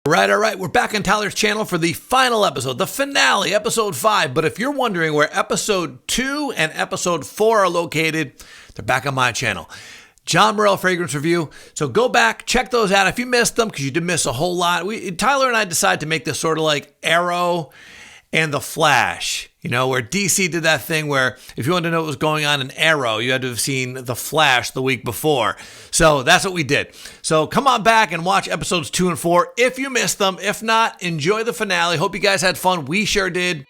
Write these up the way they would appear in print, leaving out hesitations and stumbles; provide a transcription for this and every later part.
All right. We're back on Tyler's channel for the final episode, the finale, episode 5. But if you're wondering where episode 2 and episode 4 are located, they're back on my channel. John Morell Fragrance Review. So go back, check those out if you missed them, because you did miss a whole lot. Tyler and I decided to make this sort of like Arrow and The Flash, where DC did that thing where if you wanted to know what was going on in Arrow, you had to have seen The Flash the week before. So that's what we did. So come on back and watch episodes 2 and 4 if you missed them. If not, enjoy the finale. Hope you guys had fun. We sure did.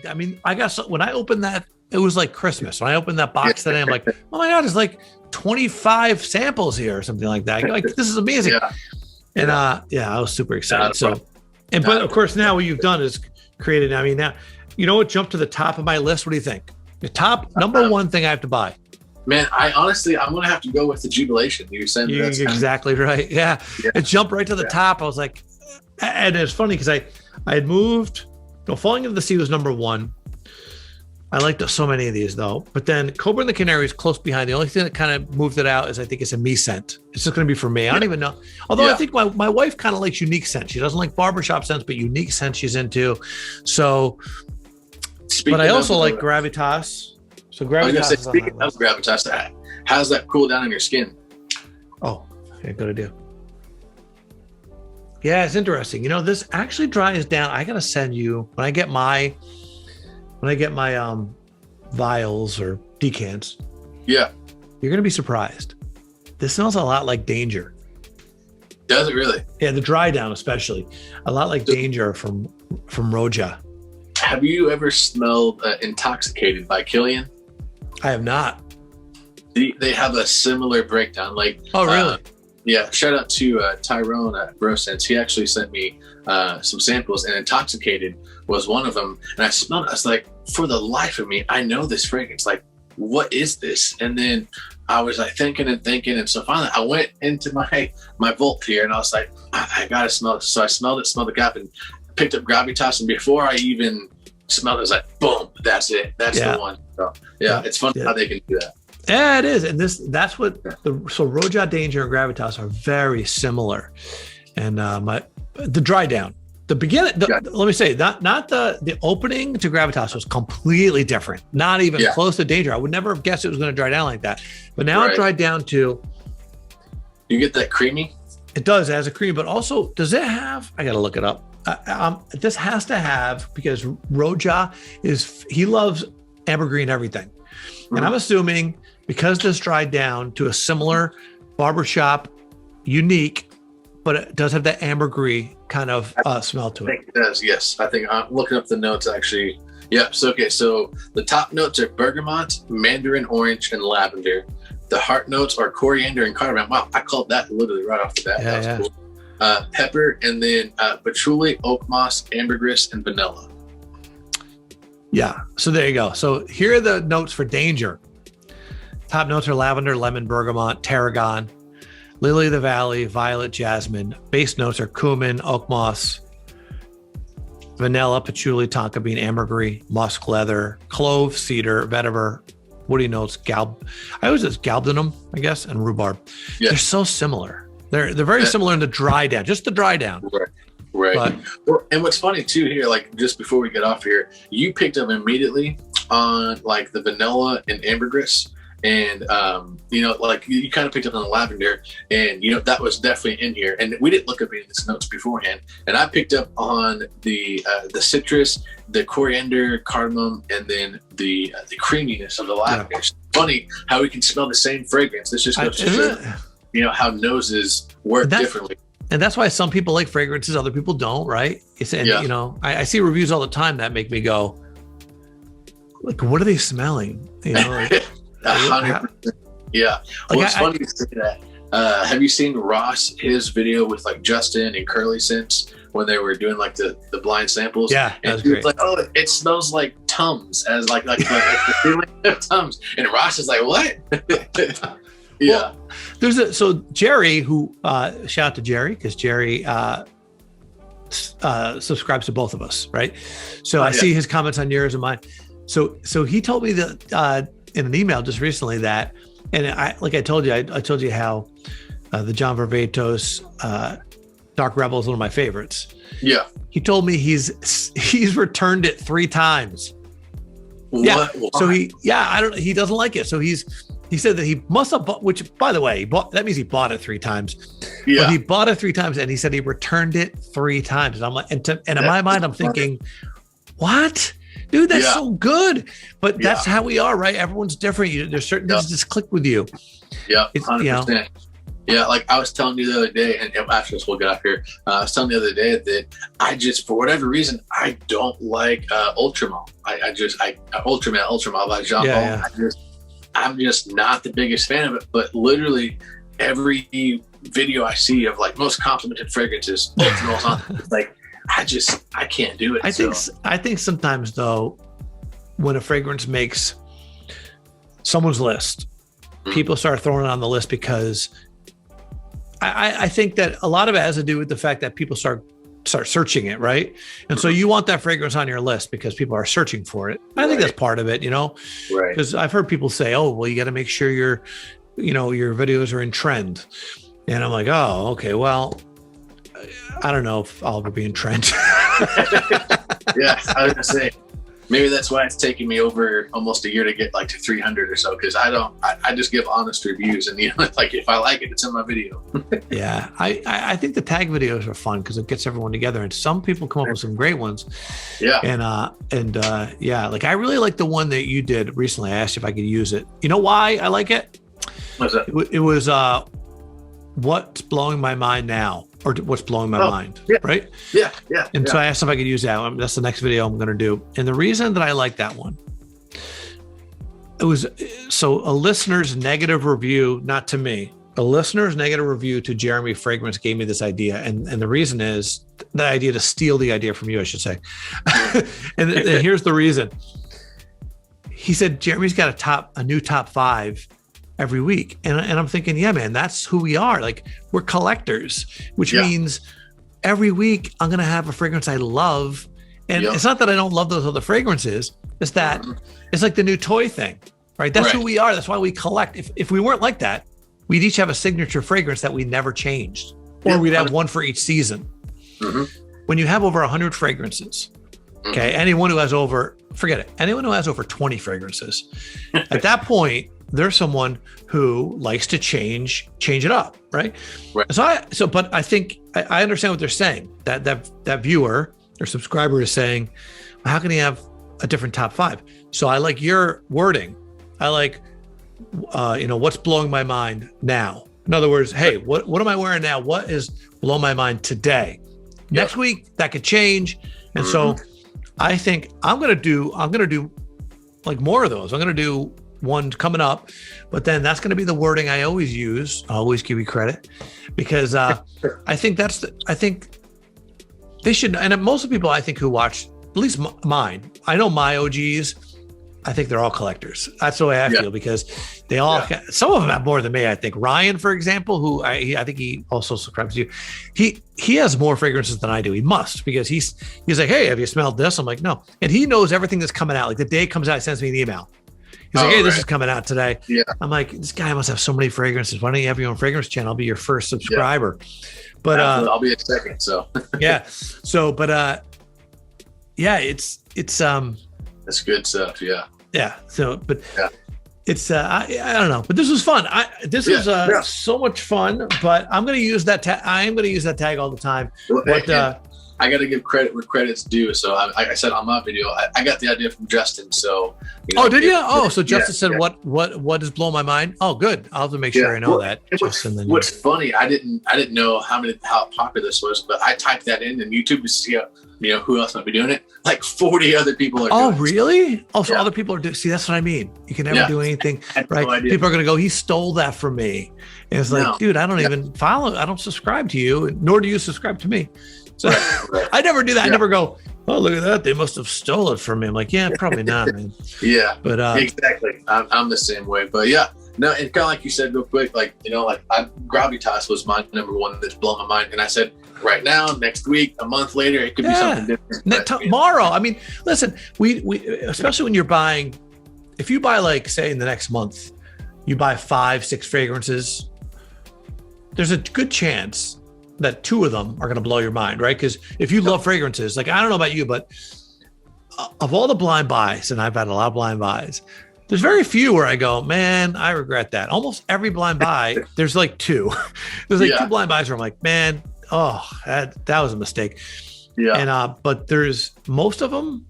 I mean, I guess when I opened that, it was like Christmas. When I opened that box today, I'm like, oh my God, there's like 25 samples here or something like that. Like, this is amazing. And I was super excited. But of course, now what you've done is created, now, you know what jumped to the top of my list? What do you think? The top number one thing I have to buy. Man, I'm going to have to go with the Jubilation. You're exactly right. Yeah. It jumped right to the top. I was like, and it's funny because I had moved. Falling into the Sea was number 1. I liked so many of these though. But then Cobra and the Canary is close behind. The only thing that kind of moved it out is I think it's a me scent. It's just going to be for me. I don't even know. Although I think my wife kind of likes unique scents. She doesn't like barbershop scents, but unique scents she's into. So, but I also like Gravitas. So Gravitas. Speaking of Gravitas, how's that cool down on your skin? Oh, okay, good idea. Yeah, it's interesting. This actually dries down. I gotta send you when I get my vials or decants. Yeah, you're gonna be surprised. This smells a lot like Danger. Does it really? Yeah, the dry down especially, a lot like Danger from Roja. Have you ever smelled Intoxicated by Killian? I have not. They have a similar breakdown. Oh, really? Yeah, shout out to Tyrone at BroSense. He actually sent me some samples, and Intoxicated was one of them. And I smelled it. I was like, for the life of me, I know this fragrance. Like, what is this? And then I was like thinking. And so finally I went into my vault here, and I was like, I got to smell it. So I smelled it, smelled the gap, and picked up Gravitas. And before I even smelled it, I was like, boom, that's it. That's the one. So, it's fun how they can do that. Yeah, it is. And that's what so Roja, Danger, and Gravitas are very similar. And the dry down, the beginning, let me say not the opening to Gravitas was completely different. Not even close to Danger. I would never have guessed it was going to dry down like that. But now it dried down to. You get that creamy? It does. It has a cream, but also does it have, I got to look it up. This has to have, because Roja he loves ambergris and everything. Mm-hmm. And I'm assuming because this dried down to a similar barbershop unique, but it does have that ambergris kind of smell to it. I think it does, yes. I think I'm looking up the notes actually. Yep. So the top notes are bergamot, mandarin orange, and lavender. The heart notes are coriander and cardamom. Wow, I called that literally right off the bat. That was cool. Pepper, and then patchouli, oak moss, ambergris, and vanilla. Yeah. So there you go. So here are the notes for Danger. Top notes are lavender, lemon, bergamot, tarragon, lily of the valley, violet, jasmine. Base notes are cumin, oak moss, vanilla, patchouli, tonka bean, ambergris, musk leather, clove, cedar, vetiver, woody notes, I always just galbanum, I guess, and rhubarb. Yeah. They're so similar. They're very similar in the dry down, just the dry down. Right. And what's funny too here, like just before we get off here, you picked up immediately on like the vanilla and ambergris. And, like you kind of picked up on the lavender, and, that was definitely in here. And we didn't look up any of these notes beforehand. And I picked up on the citrus, the coriander, cardamom, and then the creaminess of the lavender. Yeah. It's funny how we can smell the same fragrance. This just goes to show, how noses work differently. And that's why some people like fragrances, other people don't, right? I see reviews all the time that make me go, like, what are they smelling? 100%. Yeah. Well, it's funny to say that. Have you seen Ross, his video with like Justin and Curly Scents when they were doing like the blind samples? Yeah, and he was like, oh, it smells like Tums, as like the feeling of Tums. And Ross is like, what? Yeah. Well, so Jerry, who shout out to Jerry, because Jerry subscribes to both of us, right? So I see his comments on yours and mine. So he told me that in an email just recently that, and I told you, I told you how the John Varvatos Dark Rebel is one of my favorites. Yeah. He told me he's returned it 3 times. What? Yeah. Why? So he doesn't like it. So he said that he must have bought, which by the way, that means he bought it 3 times. Yeah. But he bought it 3 times and he said he returned it 3 times. And I'm like, and in my mind, I'm thinking, what? Dude, that's so good. But that's how we are, right? Everyone's different. There's certain things that just click with you. Yeah, 100%. Yeah, like I was telling you the other day, and after this we'll get off here. I was telling you the other day that I just, for whatever reason, I don't like Ultramal. Ultramal by Jean Paul. I'm just not the biggest fan of it. But literally every video I see of like most complimented fragrances, it's like I can't do it. I think sometimes though, when a fragrance makes someone's list, people start throwing it on the list because I think that a lot of it has to do with the fact that people start searching it, right? And so you want that fragrance on your list because people are searching for it. I think that's part of it, right? Because I've heard people say, "Oh, well, you got to make sure your videos are in trend," and I'm like, "Oh, okay, well, I don't know if I'll ever be in trend." Yeah, I was gonna say. Maybe that's why it's taken me over almost a year to get like to 300 or so, because I just give honest reviews, and like if I like it, it's in my video. Yeah, I think the tag videos are fun because it gets everyone together, and some people come up with some great ones. Yeah, and like I really like the one that you did recently. I asked you if I could use it. You know why I like it? What's that? It was what's blowing my mind now. Or what's blowing my mind, right? Yeah. And so I asked if I could use that. That's the next video I'm going to do. And the reason that I like that one, it was so a listener's negative review, not to me, a listener's negative review to Jeremy Fragrance gave me this idea. And the reason is the idea to steal the idea from you, I should say. and here's the reason. He said, Jeremy's got a new top 5 every week. And I'm thinking, yeah, man, that's who we are. Like we're collectors, which means every week I'm going to have a fragrance I love. And it's not that I don't love those other fragrances. It's that it's like the new toy thing, right? That's who we are. That's why we collect. If we weren't like that, we'd each have a signature fragrance that we never changed, or we'd have one for each season. When you have over 100 fragrances, okay, anyone who has over 20 fragrances, at that point, there's someone who likes to change it up, right? But I think I understand what they're saying. That viewer or subscriber is saying, well, how can he have a different top 5? So I like your wording. I like, what's blowing my mind now. In other words, hey, what am I wearing now? What is blowing my mind today? Next week that could change, and so I think I'm gonna do like more of those. I'm gonna do one coming up, but then that's going to be the wording I always use. I always give you credit because I think I think they should. And most of the people I think who watch, at least mine, I know my OGs, I think they're all collectors. That's the way I feel because they all, some of them have more than me. I think Ryan, for example, who I think he also subscribes to you. He has more fragrances than I do. He must, because he's like, hey, have you smelled this? I'm like, no. And he knows everything that's coming out. Like the day it comes out, he sends me an email. He's like, hey, this is coming out today. Yeah. I'm like, this guy must have so many fragrances. Why don't you have your own fragrance channel? I'll be your first subscriber. But I'll be a second. So yeah. So, but it's that's good stuff. Yeah. Yeah. So, but it's I don't know. But this was fun. This was so much fun. But I'm going to use that tag. I am going to use that tag all the time. Well, but I got to give credit where credit's due. So I said on my video, I got the idea from Justin. So did you? So Justin said, what is blowing my mind? Oh, good. I'll have to make sure I know that. Justin, what's funny, I didn't know how popular this was, but I typed that in YouTube to see who else might be doing it. Like 40 other people are doing it. Oh, really? Oh, so other people are doing. See, that's what I mean. You can never do anything, right? No, people are going to go, he stole that from me. And it's like, dude, I don't even follow. I don't subscribe to you, nor do you subscribe to me. So I never do that. I never go, oh, look at that. They must have stole it from me. I'm like, yeah, probably not, man. But exactly. I'm the same way. But no, and kind of like you said real quick, like, Gravitas was my number one that's blown my mind. And I said, right now, next week, a month later, it could be something different. Tomorrow. I mean, listen, we especially when you're buying if you buy like, say in the next month, you buy 5-6 fragrances, there's a good chance that 2 of them are going to blow your mind, right? Because if you love fragrances, like, I don't know about you, but of all the blind buys, and I've had a lot of blind buys, there's very few where I go, man, I regret that. Almost every blind buy, there's like 2. There's like 2 blind buys where I'm like, man, oh, that was a mistake. Yeah. And but there's most of them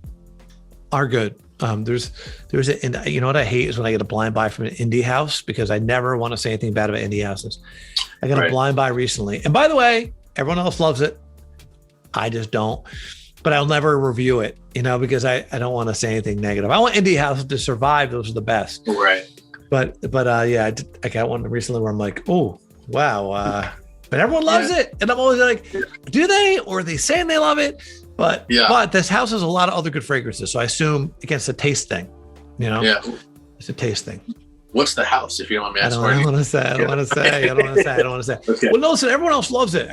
are good. There's and you know what I hate is when I get a blind buy from an indie house, because I never want to say anything bad about indie houses. I got a blind buy recently, and by the way, everyone else loves it. I just don't. But I'll never review it, you know, because I don't want to say anything negative. I want indie houses to survive; those are the best. Right. But yeah, I got one recently where I'm like, oh wow, but everyone loves it, and I'm always like, do they, or are they saying they love it? But this house has a lot of other good fragrances, so I assume it's a taste thing, you know. Yeah, it's a taste thing. What's the house, if you don't want me asking? I don't want to say. Okay. Well, no, listen, everyone else loves it. I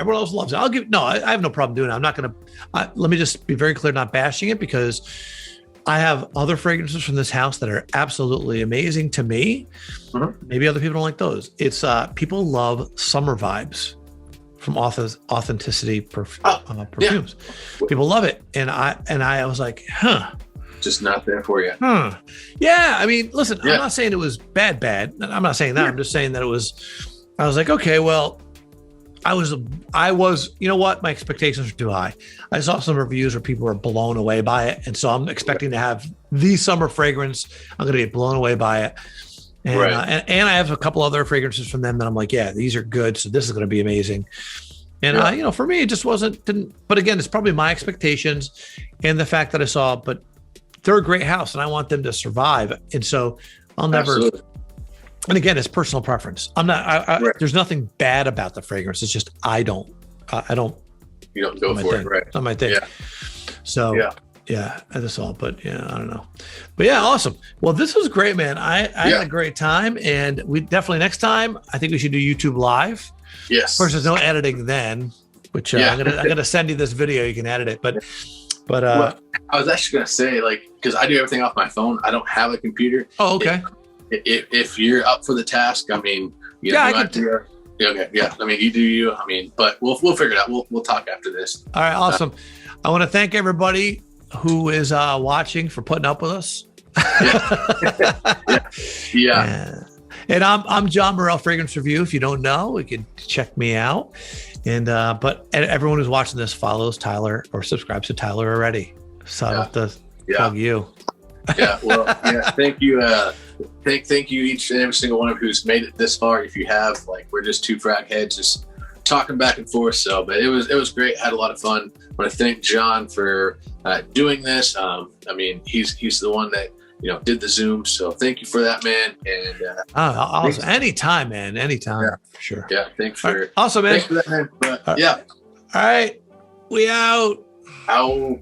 have no problem doing it. I'm not going to, let me just be very clear, not bashing it, because I have other fragrances from this house that are absolutely amazing to me. Mm-hmm. Maybe other people don't like those. It's people love summer vibes from Authenticity perfumes. Yeah. People love it. And I was like, just not there for you. Yeah. I mean, listen, I'm not saying it was bad. I'm not saying that. I'm just saying that I was like, okay, well, I was, you know what? My expectations were too high. I saw some reviews where people were blown away by it. And so I'm expecting to have the summer fragrance. I'm going to get blown away by it. And, and I have a couple other fragrances from them that I'm like, yeah, these are good. So this is going to be amazing. And, you know, for me, it just didn't, but again, it's probably my expectations and the fact that I saw, but they're a great house and I want them to survive. And so I'll never, and again, it's personal preference. I'm not, there's nothing bad about the fragrance. It's just, I don't, you don't go for it. Right. It's not my thing. Yeah. So that's all, but I don't know, but awesome. Well, this was great, man. I had a great time, and we definitely, next time, I think we should do YouTube live. Yes. Of course, there's no editing then, which I'm gonna send you this video. You can edit it, but well, I was actually gonna say, like, because I do everything off my phone. I don't have a computer. Oh, okay. If you're up for the task, I mean, I mean, you do you. I mean, but we'll figure it out. We'll talk after this. All right, awesome. I want to thank everybody who is watching for putting up with us. Yeah. And I'm John Morel, Fragrance Review. If you don't know, you can check me out. And but everyone who's watching this follows Tyler or subscribes to Tyler already. So I have to plug you. Yeah. Well, thank you. Thank you each and every single one of who's made it this far. If you have, like, we're just 2 frag heads just talking back and forth. So, but it was great. Had a lot of fun. I want to thank John for doing this. I mean, he's the one that did the Zoom. So thank you for that, man. And awesome. Anytime, man. Anytime. For sure. Yeah. Thanks for awesome, man. Thanks for that, man. But, All right. We out. Out.